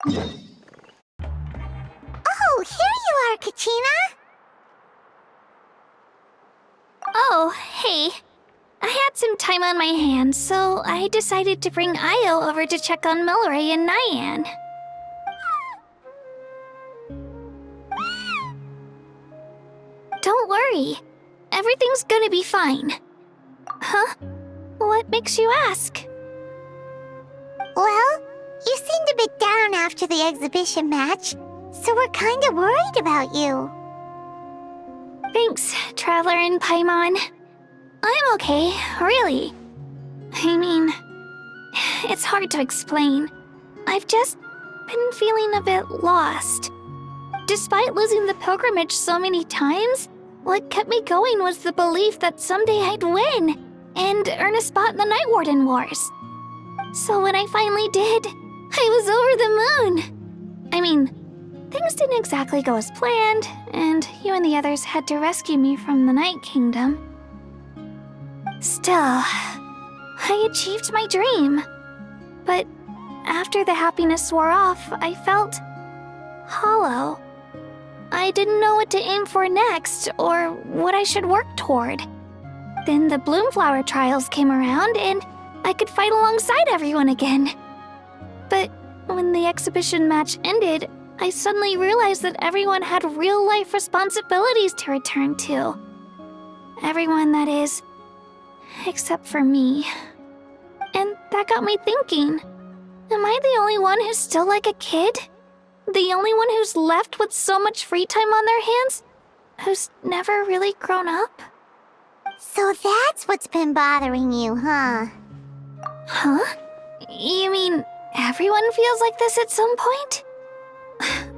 Oh, here you are, Kachina! Oh, hey. I had some time on my hands, so I decided to bring Io over to check on Milray and Nyan. Don't worry. Everything's gonna be fine. Huh? What makes you ask? Well, you seemed a bit down after the exhibition match, so we're kinda worried about you. Thanks, Traveler and Paimon. I'm okay, really. I mean, it's hard to explain. I've just been feeling a bit lost. Despite losing the pilgrimage so many times, what kept me going was the belief that someday I'd win and earn a spot in the Night Warden Wars. So when I finally did, I was over the moon. I mean, things didn't exactly go as planned, and you and the others had to rescue me from the Night Kingdom. Still, I achieved my dream. But after the happiness wore off, I felt hollow. I didn't know what to aim for next, or what I should work toward. Then the Bloomflower trials came around, and I could fight alongside everyone again. But when the exhibition match ended, I suddenly realized that everyone had real-life responsibilities to return to. Everyone, that is, except for me. And that got me thinking, am I the only one who's still like a kid? The only one who's left with so much free time on their hands? Who's never really grown up? So that's what's been bothering you, huh? Huh? You mean everyone feels like this at some point?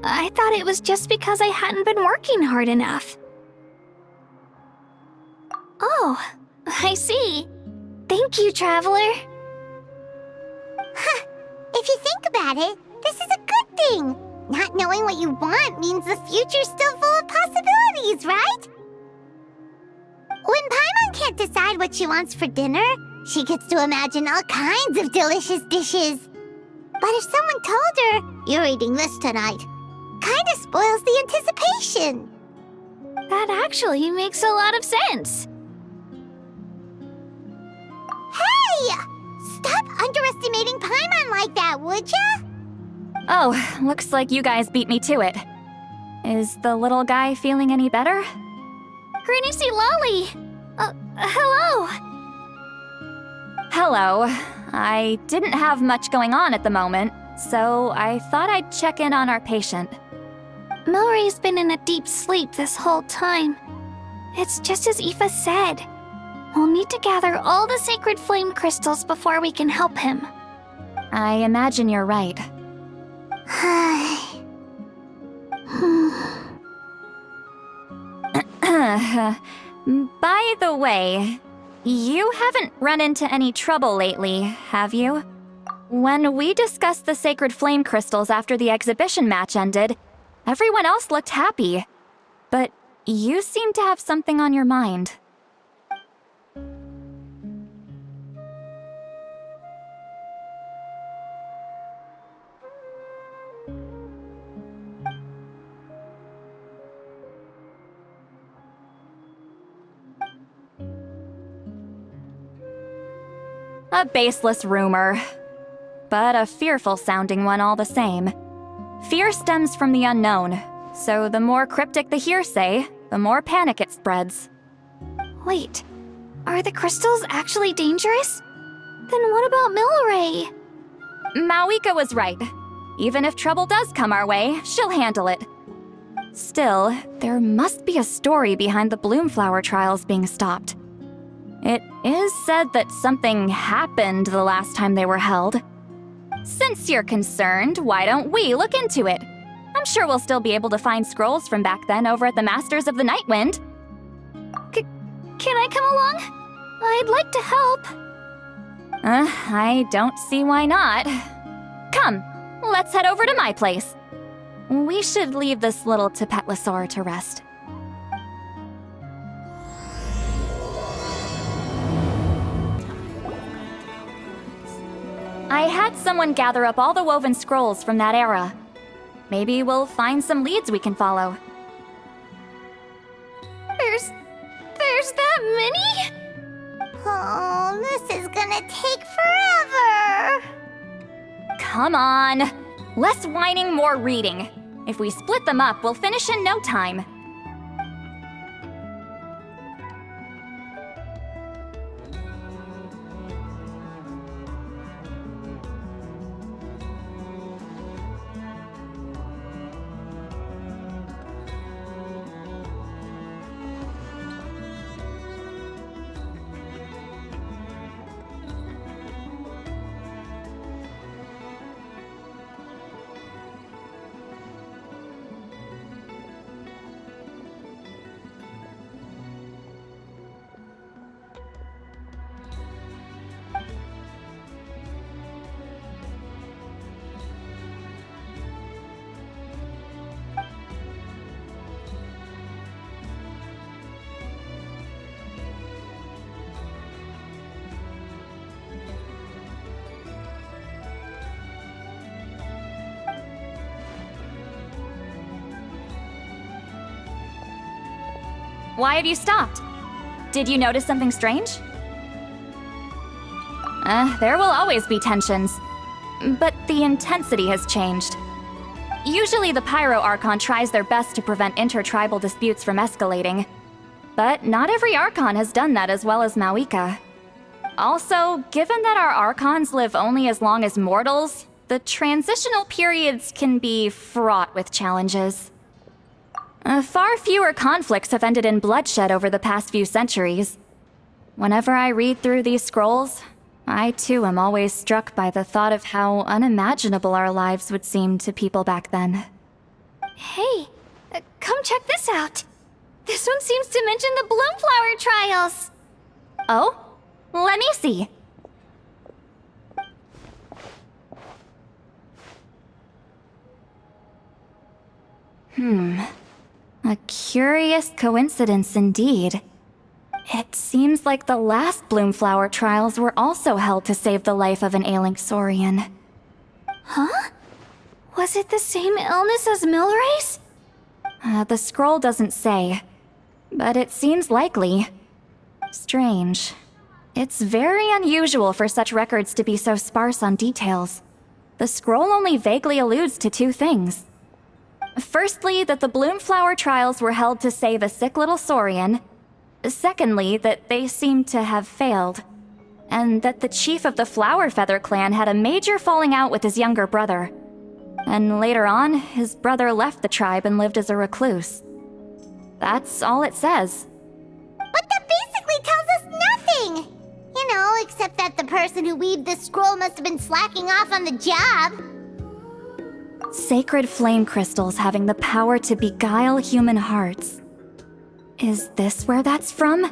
I thought it was just because I hadn't been working hard enough. Oh, I see. Thank you, Traveler. Huh. If you think about it, this is a good thing. Not knowing what you want means the future's still full of possibilities, right? When Paimon can't decide what she wants for dinner, she gets to imagine all kinds of delicious dishes. But if someone told her, "You're eating this tonight," kinda spoils the anticipation. That actually makes a lot of sense. Hey! Stop underestimating Paimon like that, would ya? Oh, looks like you guys beat me to it. Is the little guy feeling any better? Granny C. Lolly! Hello! Hello. I didn't have much going on at the moment, so I thought I'd check in on our patient. Milray's been in a deep sleep this whole time. It's just as Aoife said. We'll need to gather all the sacred flame crystals before we can help him. I imagine you're right. By the way, you haven't run into any trouble lately, have you? When we discussed the sacred flame crystals after the exhibition match ended, everyone else looked happy. But you seem to have something on your mind. A baseless rumor, but a fearful-sounding one all the same. Fear stems from the unknown, so the more cryptic the hearsay, the more panic it spreads. Wait, are the crystals actually dangerous? Then what about Milray? Mawika was right. Even if trouble does come our way, she'll handle it. Still, there must be a story behind the Bloomflower trials being stopped. It is said that something happened the last time they were held. Since you're concerned, why don't we look into it? I'm sure we'll still be able to find scrolls from back then over at the Masters of the Nightwind. Can I come along? I'd like to help. I don't see why not. Come, let's head over to my place. We should leave this little Tapetlosaur to rest. I had someone gather up all the woven scrolls from that era. Maybe we'll find some leads we can follow. There's that many? Oh, this is gonna take forever. Come on! Less whining, more reading. If we split them up, we'll finish in no time. Why have you stopped? Did you notice something strange? There will always be tensions. But the intensity has changed. Usually the Pyro Archon tries their best to prevent intertribal disputes from escalating. But not every Archon has done that as well as Mawika. Also, given that our Archons live only as long as mortals, the transitional periods can be fraught with challenges. Far fewer conflicts have ended in bloodshed over the past few centuries. Whenever I read through these scrolls, I too am always struck by the thought of how unimaginable our lives would seem to people back then. Hey, come check this out. This one seems to mention the Bloomflower trials. Oh? Let me see. A curious coincidence indeed. It seems like the last Bloomflower trials were also held to save the life of an ailing Saurian. Huh? Was it the same illness as Milrace? The scroll doesn't say, but it seems likely. Strange. It's very unusual for such records to be so sparse on details. The scroll only vaguely alludes to two things. Firstly, that the Bloomflower trials were held to save a sick little Saurian. Secondly, that they seem to have failed. And that the chief of the Flower Feather clan had a major falling out with his younger brother. And later on, his brother left the tribe and lived as a recluse. That's all it says. But that basically tells us nothing! You know, except that the person who weaved the scroll must have been slacking off on the job. Sacred flame crystals having the power to beguile human hearts. Is this where that's from?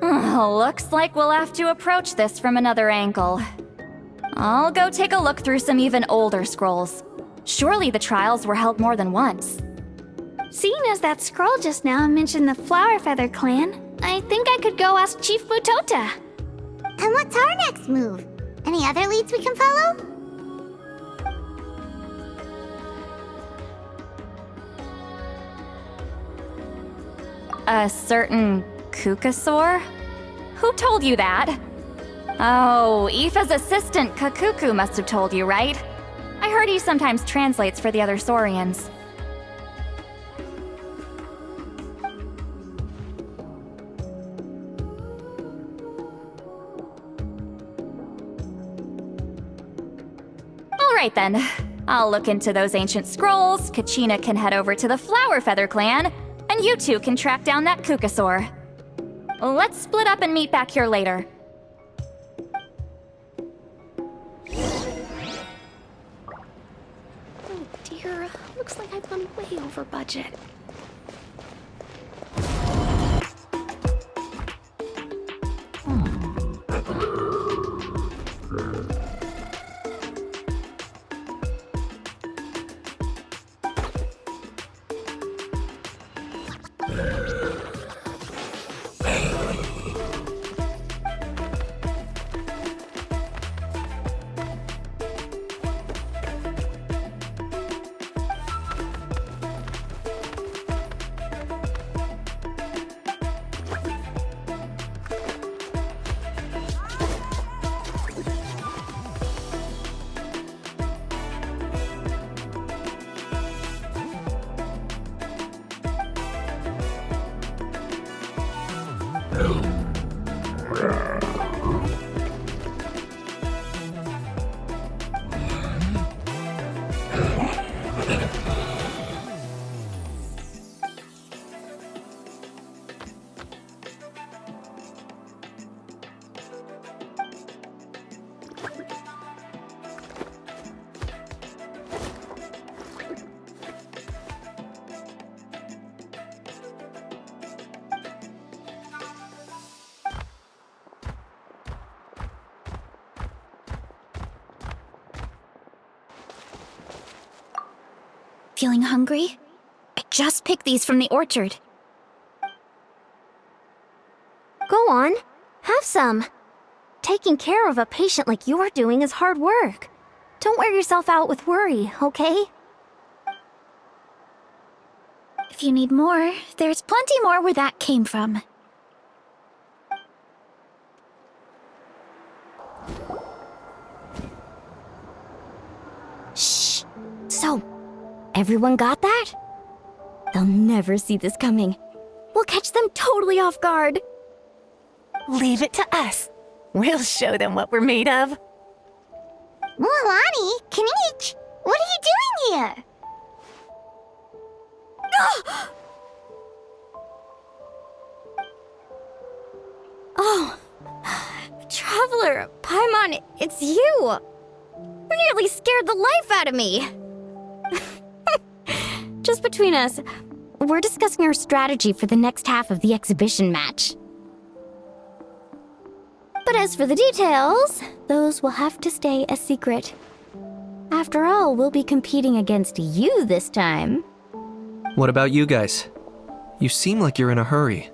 Looks like we'll have to approach this from another angle. I'll go take a look through some even older scrolls. Surely the trials were held more than once. Seeing as that scroll just now mentioned the Flower Feather clan, I think I could go ask Chief Mutota. And what's our next move? Any other leads we can follow? A certain Kukasaur? Who told you that? Oh, Aoife's assistant Kakuku must have told you, right? I heard he sometimes translates for the other Saurians. Alright then. I'll look into those ancient scrolls, Kachina can head over to the Flower Feather clan, and you two can track down that Kukasaur. Let's split up and meet back here later. Oh dear, looks like I've gone way over budget. Feeling hungry? I just picked these from the orchard. Go on, have some. Taking care of a patient like you're doing is hard work. Don't wear yourself out with worry, okay? If you need more, there's plenty more where that came from. Shh. So, everyone got that? They'll never see this coming. We'll catch them totally off guard. Leave it to us. We'll show them what we're made of. Mualani, Kinich, what are you doing here? Oh, Traveler, Paimon, it's you! You nearly scared the life out of me! Just between us, we're discussing our strategy for the next half of the exhibition match. But as for the details, those will have to stay a secret. After all, we'll be competing against you this time. What about you guys? You seem like you're in a hurry.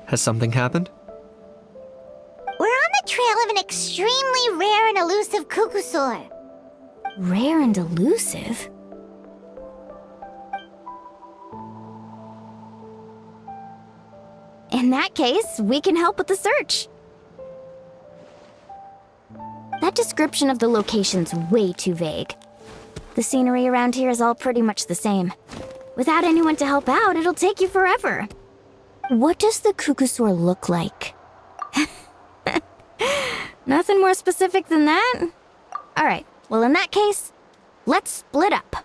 Has something happened? We're on the trail of an extremely rare and elusive Kukusaur. Rare and elusive? In that case, we can help with the search. That description of the location's way too vague. The scenery around here is all pretty much the same. Without anyone to help out, it'll take you forever. What does the Kukusaur look like? Nothing more specific than that? Alright, well in that case, let's split up.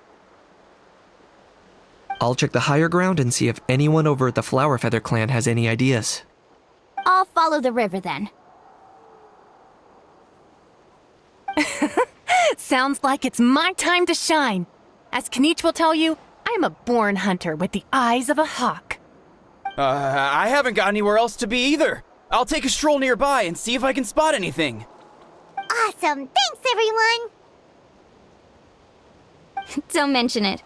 I'll check the higher ground and see if anyone over at the Flower Feather clan has any ideas. I'll follow the river then. Sounds like it's my time to shine. As Kinich will tell you, I'm a born hunter with the eyes of a hawk. I haven't got anywhere else to be either. I'll take a stroll nearby and see if I can spot anything. Awesome, thanks everyone! Don't mention it.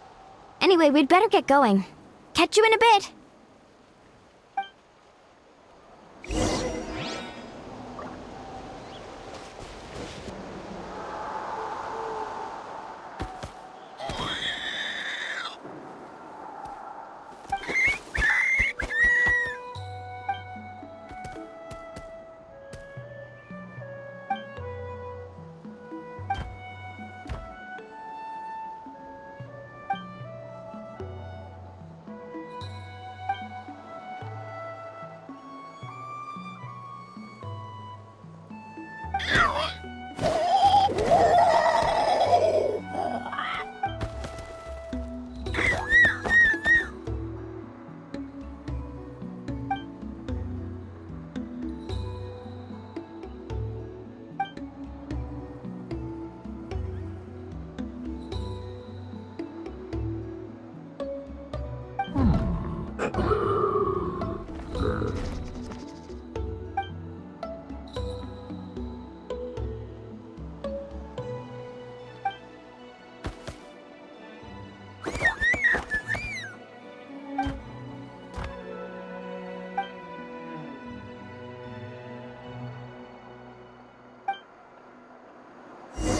Anyway, we'd better get going. Catch you in a bit.